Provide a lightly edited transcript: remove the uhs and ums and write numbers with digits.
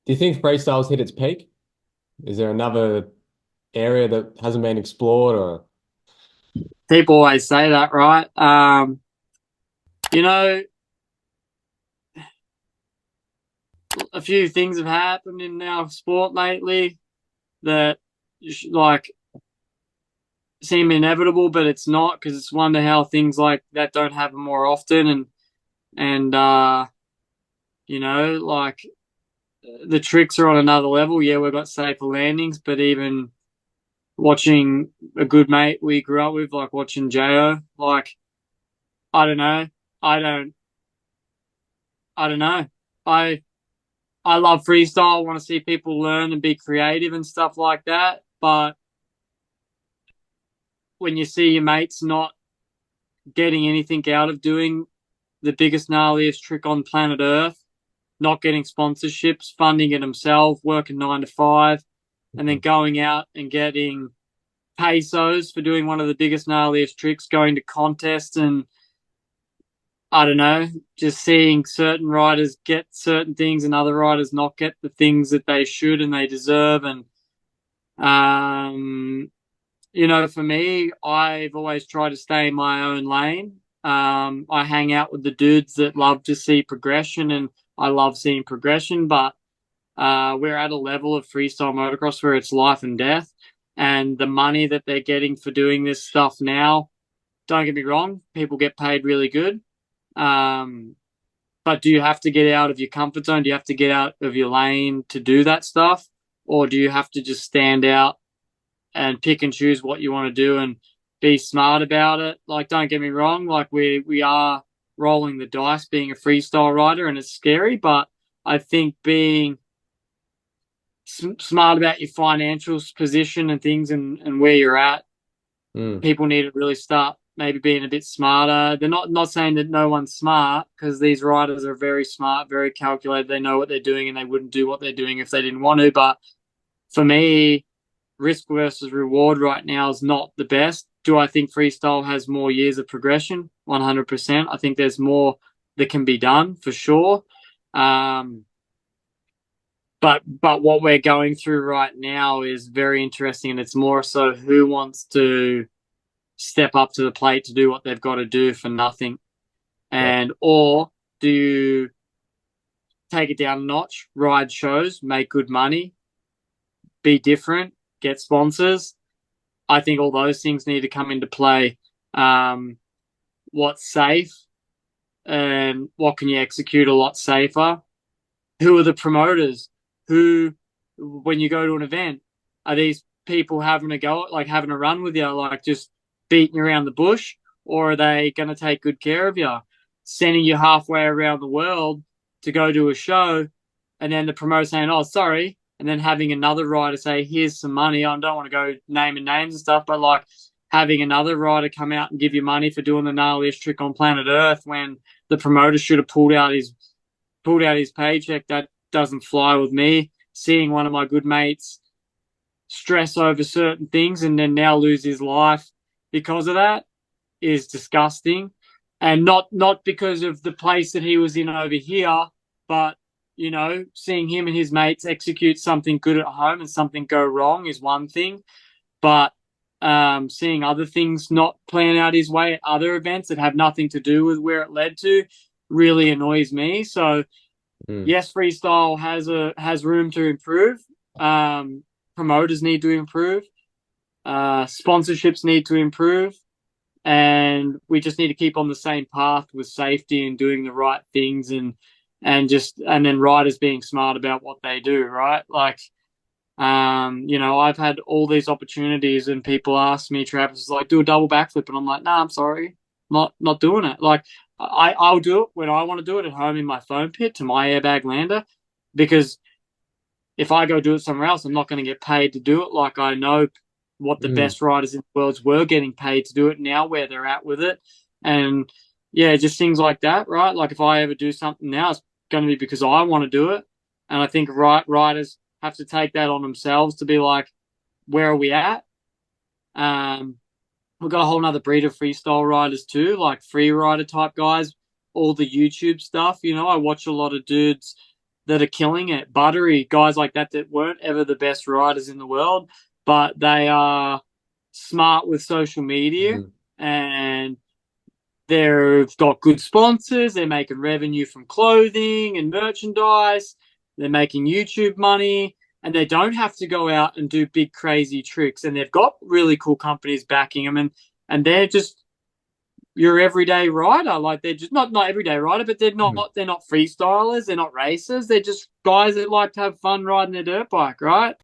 Do you think freestyle's hit its peak? Is there another area that hasn't been explored or People always say that, right? You know, a few things have happened in our sport lately that like seem inevitable, but it's not because it's wonder how things like that don't happen more often. And like the tricks are on another level. Yeah, we've got safer landings, but even watching a good mate we grew up with, like watching Jo, like I don't know, I don't, I don't know. I I love freestyle. I want to see people learn and be creative and stuff like that. But when you see your mates not getting anything out of doing the biggest, gnarliest trick on planet Earth, not getting sponsorships, funding it himself, working 9 to 5, and then going out and getting pesos for doing one of the biggest, gnarliest tricks, going to contests and I don't know, just seeing certain riders get certain things and other riders not get the things that they should and they deserve. And Um, for me, I've always tried to stay in my own lane. I hang out with the dudes that love to see progression, and I love seeing progression. But we're at a level of freestyle motocross where it's life and death, and the money that they're getting for doing this stuff now. Don't get me wrong, people get paid really good. Um, but do you have to get out of your comfort zone? Do you have to get out of your lane to do that stuff? Or do you have to just stand out and pick and choose what you want to do and be smart about it? Like, don't get me wrong, like we are rolling the dice being a freestyle rider and it's scary, but I think being smart about your financial position and things and where you're at, mm, people need to really start maybe being a bit smarter. They're not saying that no one's smart because these riders are very smart, very calculated. They know what they're doing and they wouldn't do what they're doing if they didn't want to. But for me, risk versus reward right now is not the best. Do I think freestyle has more years of progression? 100%. I think there's more that can be done for sure. Um, but what we're going through right now is very interesting, and it's more so who wants to step up to the plate to do what they've got to do for nothing, yeah. and or do you take it down a notch, ride shows, make good money, be different, get sponsors. I think all those things need to come into play. Um, what's safe and what can you execute a lot safer? Who are the promoters? Who, when you go to an event, are these people having a go, like having a run with you, like just beating you around the bush, or are they going to take good care of you, sending you halfway around the world to go to a show, and then the promoter saying, "Oh, sorry," and then having another rider say, "Here's some money." I don't want to go naming names and stuff, but like having another rider come out and give you money for doing the gnarliest trick on planet Earth when the promoter should have pulled out his paycheck. That doesn't fly with me. Seeing one of my good mates stress over certain things and then now lose his life because of that is disgusting. And not because of the place that he was in over here, but seeing him and his mates execute something good at home and something go wrong is one thing. But seeing other things not plan out his way at other events that have nothing to do with where it led to really annoys me. So Mm. yes, freestyle has room to improve. Um, Promoters need to improve. Sponsorships need to improve, and we just need to keep on the same path with safety and doing the right things, and then riders being smart about what they do. Right, like I've had all these opportunities, and people ask me, Travis, is like, do a double backflip, and I'm like, nah, I'm sorry, not doing it. Like, I'll do it when I want to do it at home in my foam pit to my airbag lander, because if I go do it somewhere else, I'm not going to get paid to do it. Like I know what the Mm. best riders in the world were getting paid to do it now, where they're at with it, and yeah, just things like that, right? Like if I ever do something now, it's going to be because I want to do it, and I think riders have to take that on themselves to be like, where are we at? Um, we've got a whole nother breed of freestyle riders too, like free rider type guys, all the YouTube stuff. I watch a lot of dudes. that are killing it. Buttery, guys like that weren't ever the best riders in the world, but they are smart with social media Mm. and they've got good sponsors. They're making revenue from clothing and merchandise. They're making YouTube money and they don't have to go out and do big crazy tricks. And they've got really cool companies backing them and they're just your everyday rider. Like they're just not everyday rider, but Mm. they're not freestylers, they're not racers. They're just guys that like to have fun riding their dirt bike, right?